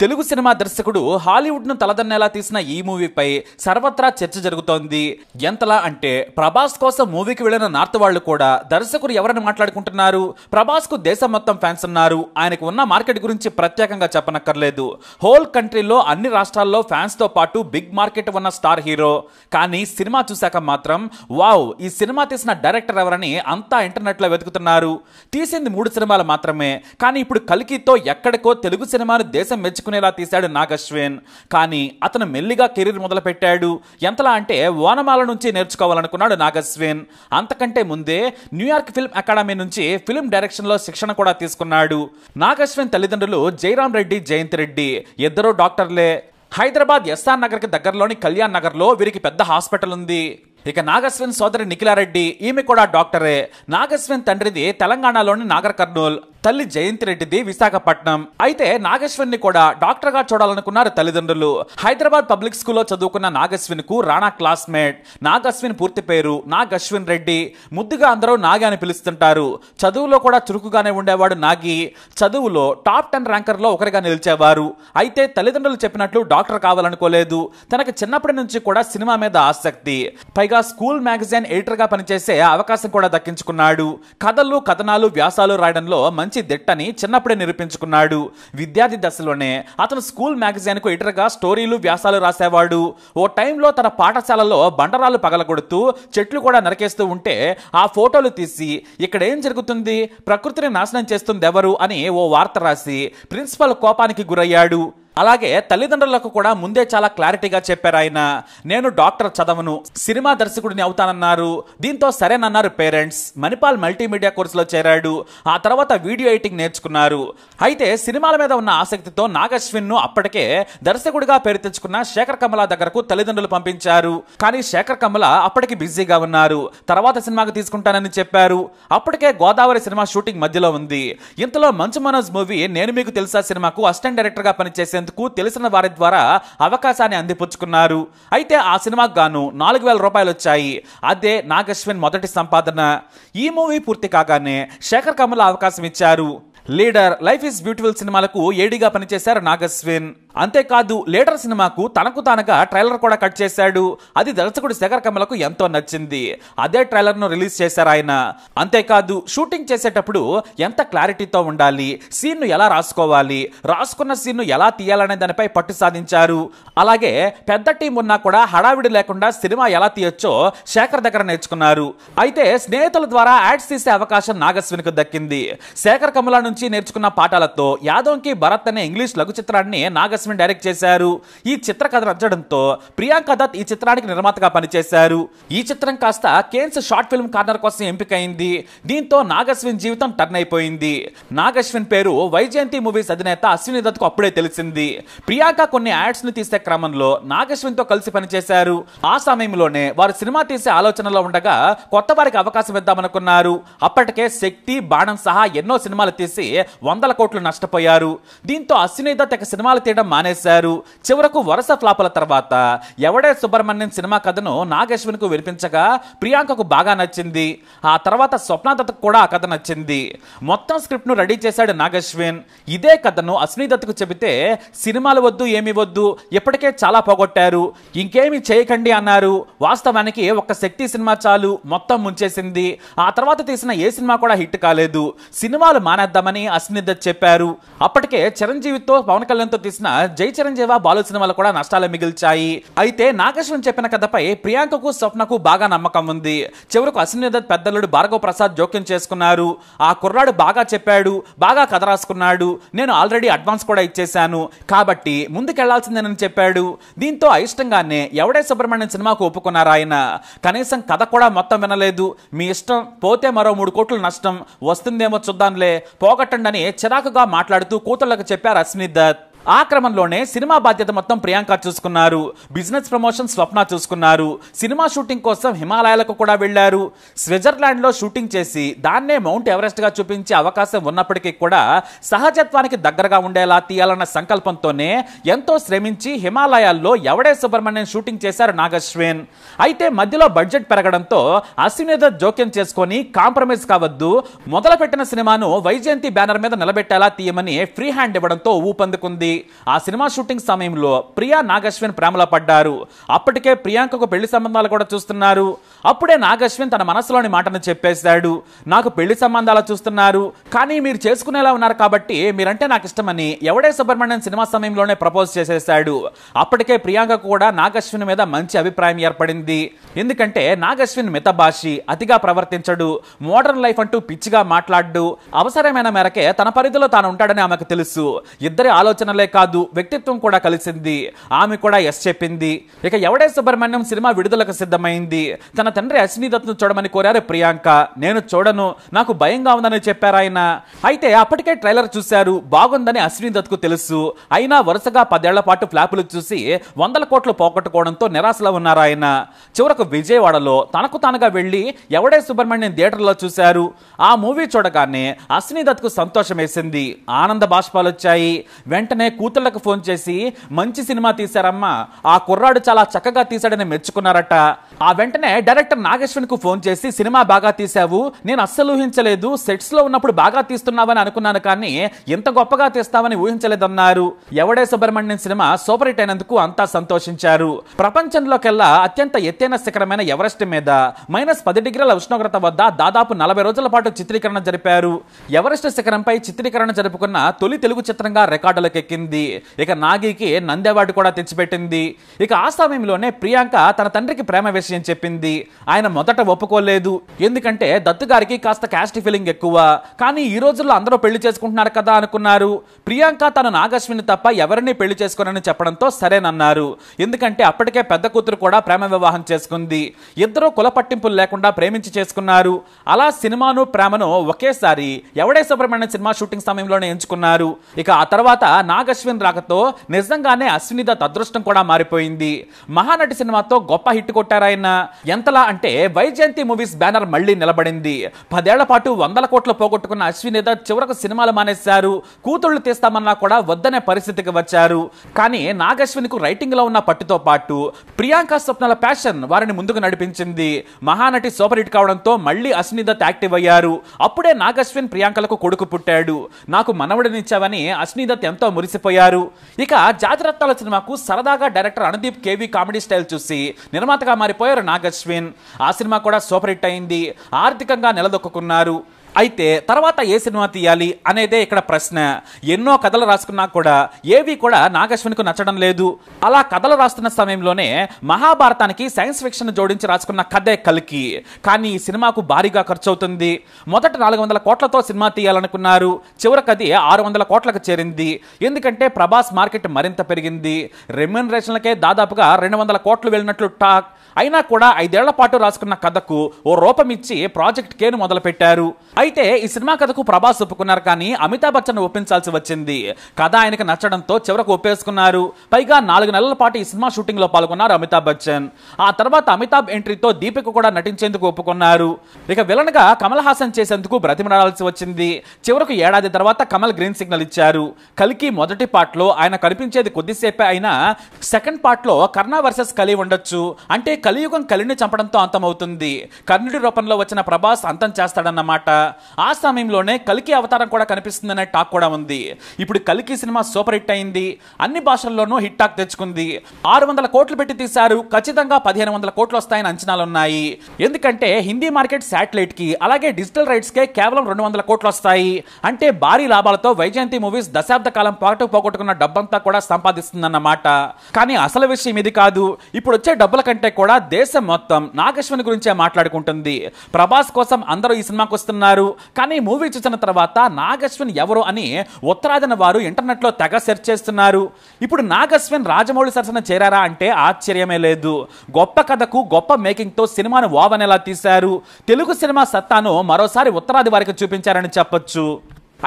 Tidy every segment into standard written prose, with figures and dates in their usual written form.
Telugu cinema దర్శకుడు Hollywood ను తలదన్నేలా తీసిన ఈ మూవీపై సర్వత్రా చర్చ జరుగుతోంది. ఎంతలా అంటే ప్రభాస్ కోసం మూవీకి వెళ్లిన నార్త్ వాళ్ళు కూడా దర్శకుడు ఎవరని మాట్లాడుకుంటున్నారు. ప్రభాస్ కు దేశం మొత్తం ఫ్యాన్స్ ఉన్నారు. ఆయనకు ఉన్న మార్కెట్ గురించి ప్రత్యేకంగా చెప్పనక్కర్లేదు. హోల్ కంట్రీలో అన్ని రాష్ట్రాల్లో ఫ్యాన్స్ తో పాటు బిగ్ మార్కెట్ ఉన్న స్టార్ హీరో. కానీ సినిమా చూశాక మాత్రం వావ్, ఈ సినిమా తీసిన డైరెక్టర్ ఎవరని అంతా ఇంటర్నెట్ లో వెతుకుతున్నారు. తీసింది 3 సినిమాలు మాత్రమే, కానీ ఇప్పుడు కల్కితో ఎక్కడికో తెలుగు సినిమాను దేశం మెచ్చుకునేలా తీశాడు నాగ్ అశ్విన్. కానీ అతను మెల్లిగా కెరీర్ మొదలు పెట్టాడు. ఎంతలా అంటే ఓనమాల నుంచి నేర్చుకోవాలనుకున్నాడు నాగ్ అశ్విన్. అంతకంటే ముందే న్యూయార్క్ ఫిల్మ్ అకాడమీ నుంచి ఫిల్మ్ డైరెక్షన్ లో శిక్షణ కూడా తీసుకున్నాడు. నాగ్ అశ్విన్ తల్లిదండ్రులు జయరాం రెడ్డి, జయంత్ రెడ్డి, ఇద్దరు డాక్టర్లే. హైదరాబాద్ ఎస్ఆర్ నగర్ కి దగ్గరలోని కళ్యాణ్ నగర్ లో వీరికి పెద్ద హాస్పిటల్ ఉంది. ఇక నాగ్ అశ్విన్ సోదరి నిఖిలారెడ్డి, ఈమె కూడా డాక్టరే. నాగ్ అశ్విన్ తండ్రిది తెలంగాణలోని నాగర్ కర్నూల్, తల్లి జయంత్ రెడ్డిది విశాఖపట్నం. అయితే నాగ్ అశ్విన్ ని కూడా డాక్టర్ గా చూడాలనుకున్నారు తల్లిదండ్రులు. హైదరాబాద్ పబ్లిక్ స్కూల్లో చదువుకున్న నాగ్ అశ్విన్ కు రాణా క్లాస్మేట్. నాగ్ అశ్విన్ పూర్తి పేరు నాగ్ అశ్విన్ రెడ్డి. ముద్దుగా అందరూ నాగి అని పిలుస్తుంటారు. చదువులో కూడా చురుకుగానే ఉండేవాడు నాగి. చదువులో టాప్ 10 ర్యాంకర్ లో ఒకరిగా నిలిచేవారు. అయితే తల్లిదండ్రులు చెప్పినట్లు డాక్టర్ కావాలనుకోలేదు. తనకి చిన్నప్పటి నుంచి కూడా సినిమా మీద ఆసక్తి. పైగా స్కూల్ మ్యాగజైన్ ఎడిటర్ గా పనిచేసే అవకాశం కూడా దక్కించుకున్నాడు. కథలు, కథనాలు, వ్యాసాలు రాయడంలో మంచి దిట్టని చిన్నప్పుడే నిరూపించుకున్నాడు. విద్యార్థి దశలోనే అతను స్కూల్ మ్యాగజైన్ కు ఎడిటర్ గా స్టోరీలు, వ్యాసాలు రాసేవాడు. ఓ టైంలో తన పాఠశాలలో బండరాలు పగలగొడుతూ చెట్లు కూడా నరికేస్తూ ఉంటే ఆ ఫోటోలు తీసి ఇక్కడ ఏం జరుగుతుంది, ప్రకృతిని నాశనం చేస్తుంది ఎవరు అని ఓ వార్త రాసి ప్రిన్సిపల్ కోపానికి గురయ్యాడు. అలాగే తల్లిదండ్రులకు కూడా ముందే చాలా క్లారిటీగా చెప్పారు ఆయన. నేను డాక్టర్ చదవను, సినిమా దర్శకుడిని అవుతానన్నారు. దీంతో సరేనన్నారు పేరెంట్స్. మణిపాల్ మల్టీమీడియా కోర్సులో చేరాడు. ఆ తర్వాత వీడియో ఎడిటింగ్ నేర్చుకున్నారు. అయితే సినిమాల మీద ఉన్న ఆసక్తితో నాగ్ అశ్విన్ ను అప్పటికే దర్శకుడిగా పేరు తెచ్చుకున్న శేఖర్ కమల దగ్గరకు తల్లిదండ్రులు పంపించారు. కానీ శేఖర్ కమల అప్పటికి బిజీగా ఉన్నారు. తర్వాత సినిమాకి తీసుకుంటానని చెప్పారు. అప్పటికే గోదావరి సినిమా షూటింగ్ మధ్యలో ఉంది. ఇంతలో మంచు మనోజ్ మూవీ నేను మీకు తెలుసా సినిమాకు అసిస్టెంట్ డైరెక్టర్ గా పనిచేసే తెలిసిన వారి ద్వారా అవకాశాన్ని అందిపుచ్చుకున్నారు. అయితే ఆ సినిమాకు గాను 4,000 రూపాయలు వచ్చాయి. అదే నాగ్ అశ్విన్ మొదటి సంపాదన. ఈ మూవీ పూర్తి కాగానే శేఖర్ కమల అవకాశం ఇచ్చారు. లీడర్, లైఫ్ ఈజ్ బ్యూటిఫుల్ సినిమాలకు ఏడీగా పనిచేశారు నాగ్ అశ్విన్. అంతేకాదు లీడర్ సినిమాకు తనకు తానుగా ట్రైలర్ కూడా కట్ చేశాడు. అది దర్శకుడు శేఖర్ కమలకు ఎంతో నచ్చింది. అదే ట్రైలర్ ను రిలీజ్ చేశారు ఆయన. అంతేకాదు షూటింగ్ చేసేటప్పుడు ఎంత క్లారిటీతో ఉండాలి, సీన్ ను ఎలా రాసుకోవాలి, రాసుకున్న సీన్ ను ఎలా తీయాలనే దానిపై పట్టు సాధించారు. అలాగే పెద్ద టీం ఉన్నా కూడా హడావిడి లేకుండా సినిమా ఎలా తీయొచ్చో శేఖర్ దగ్గర నేర్చుకున్నారు. అయితే స్నేహితుల ద్వారా యాడ్స్ తీసే అవకాశం నాగ్ అశ్విన్ కు దక్కింది. శేఖర్ కమల నుంచి నేర్చుకున్న పాఠాలతో యాదోంకి భరత్ అనే ఇంగ్లీష్ లఘు చిత్రాన్ని నాగ్ అశ్విన్ డైరెక్ట్ చేశారు. ఈ చిత్ర కథ నచ్చడంతో ప్రియాంక దత్ ఈ చిత్రానికి నిర్మాతగా పనిచేశారు. ఈ చిత్రం కాస్త కేన్స్ షార్ట్ ఫిల్మ్ కార్నర్ కోసం ఎంపికైంది. దీంతో నాగ్ అశ్విన్ జీవితం టర్న్ అయిపోయింది. నాగ్ అశ్విన్ పేరు వైజయంతి మూవీస్ అధినేత అశ్విని దత్ కు అప్పుడే తెలిసింది. ప్రియాంక కొన్ని యాడ్స్ ను తీసే క్రమంలో నాగ్ అశ్విన్ తో కలిసి పనిచేశారు. ఆ సమయంలోనే వారు సినిమా తీసే ఆలోచనలో ఉండగా కొత్త వారికి అవకాశం ఇద్దామనుకున్నారు. అప్పటికే శక్తి, బాణం సహా ఎన్నో సినిమాలు తీసి 100 కోట్లు నష్టపోయారు. దీంతో అశ్విని దత్ సినిమాలు తీయడం మానేశారు. చివరకు వరుస ఫ్లాపుల తర్వాత ఎవడే సుబ్రహ్మణ్యం సినిమా కథను నాగ్ అశ్విన్ కు వినిపించగా ప్రియాంకకు బాగా నచ్చింది. ఆ తర్వాత స్వప్న దత్ కూడా ఆ కథ నచ్చింది. మొత్తం స్క్రిప్ట్ ను రెడీ చేశాడు నాగ్ అశ్విన్. ఇదే కథను అశ్విని దత్ కు చెబితే సినిమాలు వద్దు, ఏమి వద్దు, ఇప్పటికే చాలా పోగొట్టారు, ఇంకేమి చేయకండి అన్నారు. వాస్తవానికి ఒక్క శక్తి సినిమా చాలు, మొత్తం ముంచేసింది. ఆ తర్వాత తీసిన ఏ సినిమా కూడా హిట్ కాలేదు. సినిమాలు మానేద్దామని అశ్విని దత్ చెప్పారు. అప్పటికే చిరంజీవితో, పవన్ కళ్యాణ్ తో తీసిన జై చిరంజీవ, బాలు సినిమాలు కూడా నష్టాలు మిగిల్చాయి. అయితే నాగ్ అశ్విన్ చెప్పిన కథపై ప్రియాంకకు, స్వప్నకు బాగా నమ్మకం ఉంది. చివరకు అశ్విని దత్ పెద్దలుడు భార్గవ్ ప్రసాద్ జోక్యం చేసుకున్నారు. ఆ కుర్రాడు బాగా చెప్పాడు, బాగా కథ రాసుకున్నాడు, నేను ఆల్రెడీ అడ్వాన్స్ కూడా ఇచ్చేశాను, కాబట్టి ముందుకెళ్లాల్సిందేనని చెప్పాడు. దీంతో అయిష్టంగానే ఎవడే సుబ్రహ్మణ్యం సినిమాకు ఒప్పుకున్నారు ఆయన. కనీసం కథ కూడా మొత్తం వినలేదు. మీ ఇష్టం, పోతే మరో 3 కోట్లు నష్టం, వస్తుందేమో చూద్దాంలే, పోగొట్టండి అని చిరాకుగా మాట్లాడుతూ కూతుళ్లకు చెప్పారు అశ్విని దత్. ఆ క్రమంలోనే సినిమా బాధ్యత మొత్తం ప్రియాంక చూసుకున్నారు. బిజినెస్ ప్రమోషన్ స్వప్న చూసుకున్నారు. సినిమా షూటింగ్ కోసం హిమాలయాలకు కూడా వెళ్లారు. స్విట్జర్లాండ్ లో షూటింగ్ చేసి దాన్నే మౌంట్ ఎవరెస్ట్ గా చూపించే అవకాశం ఉన్నప్పటికీ కూడా సహజత్వానికి దగ్గరగా ఉండేలా తీయాలన్న సంకల్పంతోనే ఎంతో శ్రమించి హిమాలయాల్లో ఎవడే సుబ్రహ్మణ్యం షూటింగ్ చేశారు నాగ్ అశ్విన్. అయితే మధ్యలో బడ్జెట్ పెరగడంతో అశ్విని దత్ జోక్యం చేసుకొని కాంప్రమైజ్ కావద్దు, మొదలుపెట్టిన సినిమాను వైజయంతి బ్యానర్ మీద నిలబెట్టేలా తీయమని ఫ్రీ హ్యాండ్ ఇవ్వడంతో ఊపందుకుంది. ఆ సినిమా షూటింగ్ సమయంలో ప్రియా నాగశ్విన్ ప్రేమలో పడ్డారు. అప్పటికే ప్రియాంకకు పెళ్లి సంబంధాలు కూడా చూస్తున్నారు. అప్పుడే నాగశ్విన్ తన మనసులోని మాటను చెప్పేశాడు. నాకు పెళ్లి సంబంధాలు చూస్తున్నారు, కానీ మీరు చేసుకునేలా ఉన్నారు కాబట్టి మీరంటే నాకు ఇష్టమని ఎవడే సుబ్రహ్మణ్యం సినిమా సమయంలోనే ప్రపోజ్ చేసేశాడు. అప్పటికే ప్రియాంకకు కూడా నాగశ్విన్ మీద మంచి అభిప్రాయం ఏర్పడింది. ఎందుకంటే నాగశ్విన్ మితభాషి, అతిగా ప్రవర్తించడు, మోడర్న్ లైఫ్ అంటూ పిచ్చిగా మాట్లాడు, అవసరమైన మేరకే తన పరిధిలో తాను ఉంటాడని ఆమెకు తెలుసు. ఇద్దరి ఆలోచనలే కాదు, వ్యక్తిత్వం కూడా కలిసింది. ఆమె కూడా ఎస్ చెప్పింది. ఇక ఎవడే సుబ్రహ్మణ్యం సినిమా విడుదలకు సిద్ధమైంది. తన తండ్రి అశ్విని దత్ను చూడమని కోరారు ప్రియాంక. నేను చూడను, నాకు భయంగా ఉందని చెప్పారు ఆయన. అయితే అప్పటికే ట్రైలర్ చూశారు, బాగుందని అశ్విని దత్కు తెలుసు. అయినా వరుసగా 10 ఏళ్ల పాటు ఫ్లాపులు చూసి 100 కోట్లు పోగొట్టుకోవడంతో నిరాశలో ఉన్నారు ఆయన. చివరకు విజయవాడలో తనకు తానుగా వెళ్లి ఎవడే సుబ్రహ్మణ్యం థియేటర్లో చూశారు. ఆ మూవీ చూడగానే అశ్విని దత్కు సంతోషం వేసింది, ఆనంద బాష్పాలు వచ్చాయి. వెంటనే కూతుళ్లకు ఫోన్ చేసి మంచి సినిమా తీశారమ్మా, ఆ కుర్రాడు చాలా చక్కగా తీశాడని మెచ్చుకున్నారట. ఆ వెంటనే డైరెక్టర్ నాగశ్విన్ కు ఫోన్ చేసి సినిమా బాగా తీశావు, నేను అస్సలు ఊహించలేదు, సెట్స్ లో ఉన్నప్పుడు బాగా తీస్తున్నావని అనుకున్నాను, కానీ ఇంత గొప్పగా తీస్తావని ఊహించలేదన్నారు. ఎవడే సుబ్రహ్మణ్యం సినిమా సూపర్ హిట్ అయినందుకు అంతా సంతోషించారు. ప్రపంచంలోకెల్లా అత్యంత ఎత్తైన శిఖరమైన ఎవరెస్ట్ మీద -10 డిగ్రీల ఉష్ణోగ్రత వద్ద దాదాపు 40 రోజుల పాటు చిత్రీకరణ జరిపారు. ఎవరెస్ట్ శిఖరంపై చిత్రీకరణ జరుపుకున్న తొలి తెలుగు చిత్రంగా రికార్డులకు ఎక్కింది. ఇక నాగికి నంది అవార్డు కూడా తెచ్చిపెట్టింది. ఇక ఆ సమయంలోనే ప్రియాంక తన తండ్రికి ప్రేమ విషయం చెప్పింది. ఆయన మొదట ఒప్పుకోలేదు, ఎందుకంటే దత్తు గారికి కాస్త క్యాస్ట్ ఫీలింగ్ ఎక్కువ. కానీ ఈ రోజుల్లో అందరూ పెళ్లి చేసుకుంటున్నారు కదా అనుకున్నారు. ప్రియాంక తన నాగశ్విని తప్ప ఎవరిని పెళ్లి చేసుకోనని చెప్పడంతో సరేనన్నారు. ఎందుకంటే అప్పటికే పెద్ద కూతురు కూడా ప్రేమ వివాహం చేసుకుంది. ఇద్దరు కుల పట్టింపులు లేకుండా ప్రేమించి చేసుకున్నారు. అలా సినిమాను ప్రేమను ఒకేసారి ఎవడే సుబ్రహ్మణ్యం సినిమా షూటింగ్ సమయంలోనే ఎంచుకున్నారు. ఇక ఆ తర్వాత నాగశ్విన్ రాకతో నిజంగానే అశ్విని దత్ అదృష్టం కూడా మారిపోయింది. మహానటి సినిమాతో గొప్ప హిట్ కొట్టారాయన. ఎంతలా అంటే వైజయంతి మూవీస్ బ్యానర్ మళ్లీ నిలబడింది. 10 ఏళ్ల పాటు 100 కోట్లు పోగొట్టుకున్న అశ్విని దత్ చివరకు సినిమాలు మానేశారు. కూతుళ్లు తీస్తామన్నా కూడా వద్దనే పరిస్థితికి వచ్చారు. కానీ నాగశ్విన్ కు రైటింగ్ లో ఉన్న పట్టుతో పాటు ప్రియాంక స్వప్నాల ప్యాషన్ వారిని ముందుకు నడిపించింది. మహానటి సూపర్ హిట్ కావడంతో మళ్లీ అశ్విని దత్ యాక్టివ్ అయ్యారు. అప్పుడే నాగశ్విన్ ప్రియాంకలకు కొడుకు పుట్టాడు. నాకు మనవడినిచ్చావని అశ్విని దత్ ఎంతో మురిసిపోయారు. ఇక జాతిరత్నాల సినిమాకు సరదాగా director Anudeep KV comedy style చూసి నిర్మాతగా మారిపోయారు నాగశ్విన్. ఆ సినిమా కూడా సూపర్ హిట్ అయింది. ఆర్థికంగా నిలదొక్కున్నారు. అయితే తర్వాత ఏ సినిమా తీయాలి అనేదే ఇక్కడ ప్రశ్న. ఎన్నో కథలు రాసుకున్నా కూడా ఏవి కూడా నాగశ్విన్కు నచ్చడం లేదు. అలా కథలు రాస్తున్న సమయంలోనే మహాభారతానికి సైన్స్ ఫిక్షన్ జోడించి రాసుకున్న కథే కల్కి. కానీ ఈ సినిమాకు భారీగా ఖర్చు అవుతుంది. మొదట 400 కోట్లతో సినిమా తీయాలనుకున్నారు. చివరికి అది 600 కోట్లకు చేరింది. ఎందుకంటే ప్రభాస్ మార్కెట్ మరింత పెరిగింది. రెమ్యూనరేషన్లకే దాదాపుగా 200 కోట్లు వెళ్ళినట్లు టాక్. అయినా కూడా 5 ఏళ్ల పాటు రాసుకున్న కథకు ఓ రూపం ఇచ్చి ప్రాజెక్ట్ కేను మొదలు పెట్టారు. అయితే ఈ సినిమా కథకు ప్రభాస్ ఒప్పుకున్నారు, కానీ అమితాబ్ బచ్చన్ ఒప్పించాల్సి వచ్చింది. కథ ఆయనకు నచ్చడంతో చివరకు ఒప్పేసుకున్నారు. పైగా 4 నెలల పాటు ఈ సినిమా షూటింగ్ లో పాల్గొన్నారు అమితాబ్ బచ్చన్. ఆ తర్వాత అమితాబ్ ఎంట్రీతో దీపిక కూడా నటించేందుకు ఒప్పుకున్నారు. ఇక విలన్ గా కమల్ హాసన్ చేసేందుకు బ్రతిమలాడాల్సి వచ్చింది. చివరకు ఏడాది తర్వాత కమల్ గ్రీన్ సిగ్నల్ ఇచ్చారు. కల్కి మొదటి పార్ట్ లో ఆయన కనిపించేది కొద్దిసేపే అయినా సెకండ్ పార్ట్ లో కర్ణ వర్సెస్ కలి ఉండొచ్చు. అంటే కలియుగం కలిని చంపడంతో అంతమవుతుంది. కర్ణుడి రూపంలో వచ్చిన ప్రభాస్ అంతం చేస్తాడన్నమాట. ఆ సమయంలోనే కల్కి అవతారం కూడా కనిపిస్తుందనే టాక్ కూడా ఉంది. ఇప్పుడు కల్కి సినిమా సూపర్ హిట్ అయింది. అన్ని భాషల్లోనూ హిట్ టాక్ తెచ్చుకుంది. 600 కోట్లు పెట్టి తీశారు. ఖచ్చితంగా 1500 కోట్లు వస్తాయని అంచనాలున్నాయి. ఎందుకంటే హిందీ మార్కెట్ శాటిలైట్ కి అలాగే డిజిటల్ రైట్స్ కే కేవలం 200 కోట్లు వస్తాయి. అంటే భారీ లాభాలతో వైజయంతి మూవీస్ దశాబ్ద కాలం పాటు పోగొట్టుకున్న డబ్బంతా కూడా సంపాదిస్తుందన్నమాట. కానీ అసలు విషయం ఇది కాదు. ఇప్పుడు వచ్చే డబ్బుల కంటే కూడా దేశం మొత్తం నాగశ్విన్ గురించే మాట్లాడుకుంటుంది. ప్రభాస్ కోసం అందరూ ఈ సినిమాకి వస్తున్నారు. కానీ మూవీ చూసిన తర్వాత నాగశ్విన్ ఎవరు అని ఉత్తరాదిన వారు ఇంటర్నెట్ లో తెగ సెర్చ్ చేస్తున్నారు. ఇప్పుడు నాగశ్విన్ రాజమౌళి సరసన చేరారా అంటే ఆశ్చర్యమే లేదు. గొప్ప కథకు గొప్ప మేకింగ్ తో సినిమాను వావనేలా తీశారు. తెలుగు సినిమా సత్తాను మరోసారి ఉత్తరాది వారికి చూపించారని చెప్పొచ్చు.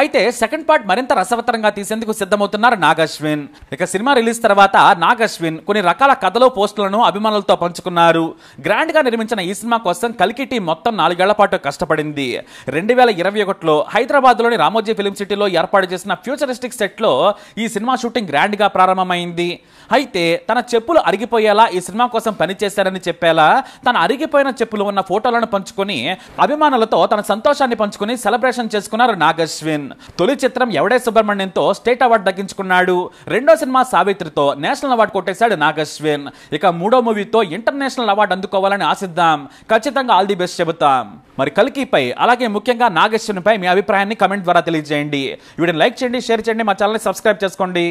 అయితే సెకండ్ పార్ట్ మరింత రసవత్తరంగా తీసేందుకు సిద్ధమవుతున్నారు నాగశ్విన్. ఇక సినిమా రిలీజ్ తర్వాత నాగశ్విన్ కొన్ని రకాల కథలు పోస్టులను అభిమానులతో పంచుకున్నారు. గ్రాండ్ గా నిర్మించిన ఈ సినిమా కోసం కల్కి టీం మొత్తం 4 ఏళ్ల పాటు కష్టపడింది. 2021లో హైదరాబాద్ లోని రామోజీ ఫిలిం సిటీలో ఏర్పాటు చేసిన ఫ్యూచరిస్టిక్ సెట్ లో ఈ సినిమా షూటింగ్ గ్రాండ్ గా ప్రారంభమైంది. అయితే తన చెప్పులు అరిగిపోయేలా ఈ సినిమా కోసం పనిచేశారని చెప్పేలా తన అరిగిపోయిన చెప్పులు ఉన్న ఫోటోలను పంచుకొని అభిమానులతో తన సంతోషాన్ని పంచుకొని సెలబ్రేషన్ చేసుకున్నారు నాగశ్విన్. అశ్విన్. తొలి చిత్రం ఎవడే సుబ్రహ్మణ్యంతో స్టేట్ అవార్డు దక్కించుకున్నాడు. రెండో సినిమా సావిత్రితో నేషనల్ అవార్డు కొట్టేశాడు నాగ్ అశ్విన్. ఇక మూడో మూవీతో ఇంటర్నేషనల్ అవార్డు అందుకోవాలని ఆశిద్దాం. ఖచ్చితంగా ఆల్ ది బెస్ట్ చెబుతాం. మరి కల్కిపై అలాగే ముఖ్యంగా నాగ్ అశ్విన్ పై మీ అభిప్రాయాన్ని కమెంట్ ద్వారా తెలియజేయండి. వీడియోని లైక్ చేయండి, షేర్ చేయండి, మా ఛానల్ని సబ్స్క్రైబ్ చేసుకోండి.